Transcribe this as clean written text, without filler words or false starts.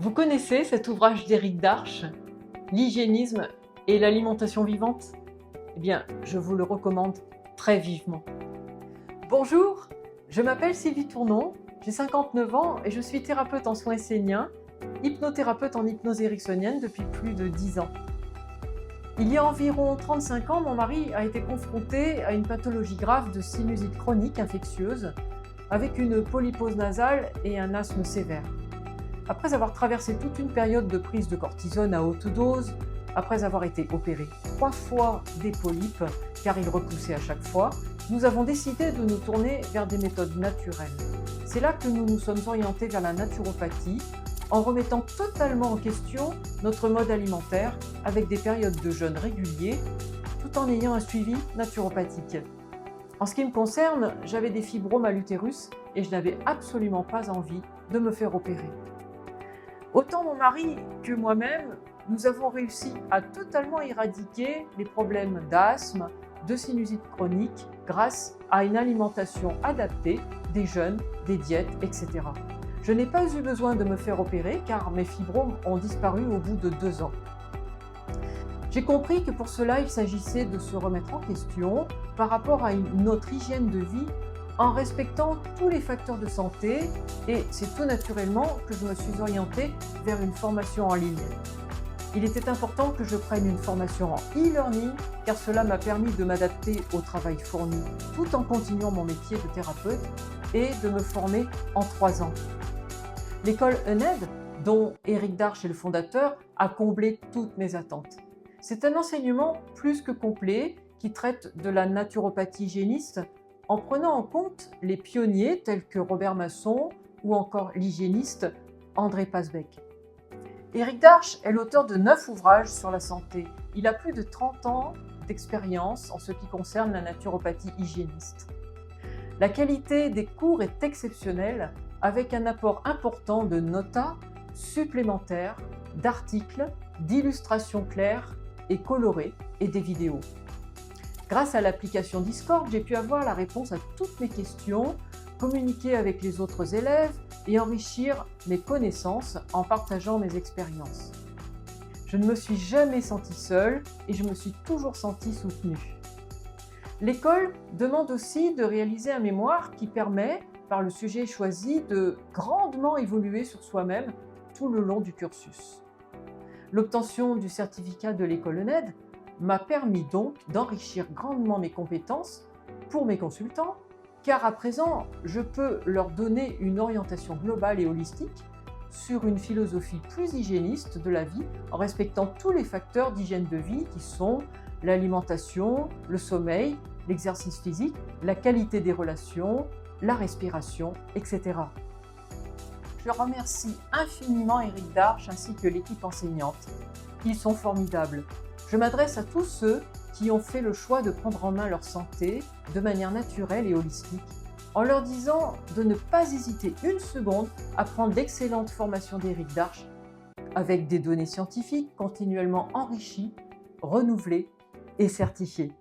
Vous connaissez cet ouvrage d'Éric Darche, L'hygiénisme et l'alimentation vivante? Eh bien, je vous le recommande très vivement. Bonjour, je m'appelle Sylvie Tournon, j'ai 59 ans et je suis thérapeute en soins esséniens, hypnothérapeute en hypnose ericksonienne depuis plus de 10 ans. Il y a environ 35 ans, mon mari a été confronté à une pathologie grave de sinusite chronique infectieuse avec une polypose nasale et un asthme sévère. Après avoir traversé toute une période de prise de cortisone à haute dose, après avoir été opéré 3 fois des polypes, car ils repoussaient à chaque fois, nous avons décidé de nous tourner vers des méthodes naturelles. C'est là que nous nous sommes orientés vers la naturopathie, en remettant totalement en question notre mode alimentaire avec des périodes de jeûne réguliers, tout en ayant un suivi naturopathique. En ce qui me concerne, j'avais des fibromes à l'utérus et je n'avais absolument pas envie de me faire opérer. Autant mon mari que moi-même, nous avons réussi à totalement éradiquer les problèmes d'asthme, de sinusite chronique grâce à une alimentation adaptée, des jeûnes, des diètes, etc. Je n'ai pas eu besoin de me faire opérer car mes fibromes ont disparu au bout de 2 ans. J'ai compris que pour cela, il s'agissait de se remettre en question par rapport à notre hygiène de vie en respectant tous les facteurs de santé et c'est tout naturellement que je me suis orientée vers une formation en ligne. Il était important que je prenne une formation en e-learning car cela m'a permis de m'adapter au travail fourni tout en continuant mon métier de thérapeute et de me former en 3 ans. L'école ENED, dont Éric Darche est le fondateur, a comblé toutes mes attentes. C'est un enseignement plus que complet qui traite de la naturopathie hygiéniste en prenant en compte les pionniers tels que Robert Masson ou encore l'hygiéniste André Pasbeck. Éric Darche est l'auteur de 9 ouvrages sur la santé. Il a plus de 30 ans d'expérience en ce qui concerne la naturopathie hygiéniste. La qualité des cours est exceptionnelle avec un apport important de notas supplémentaires, d'articles, d'illustrations claires et colorées et des vidéos. Grâce à l'application Discord, j'ai pu avoir la réponse à toutes mes questions, communiquer avec les autres élèves et enrichir mes connaissances en partageant mes expériences. Je ne me suis jamais sentie seule et je me suis toujours sentie soutenue. L'école demande aussi de réaliser un mémoire qui permet, par le sujet choisi, de grandement évoluer sur soi-même tout le long du cursus. L'obtention du certificat de l'école ENED m'a permis donc d'enrichir grandement mes compétences pour mes consultants, car à présent, je peux leur donner une orientation globale et holistique sur une philosophie plus hygiéniste de la vie en respectant tous les facteurs d'hygiène de vie qui sont l'alimentation, le sommeil, l'exercice physique, la qualité des relations, la respiration, etc. Je remercie infiniment Éric Darche ainsi que l'équipe enseignante. Ils sont formidables. Je m'adresse à tous ceux qui ont fait le choix de prendre en main leur santé de manière naturelle et holistique, en leur disant de ne pas hésiter une seconde à prendre d'excellentes formations d'Éric Darche, avec des données scientifiques continuellement enrichies, renouvelées et certifiées.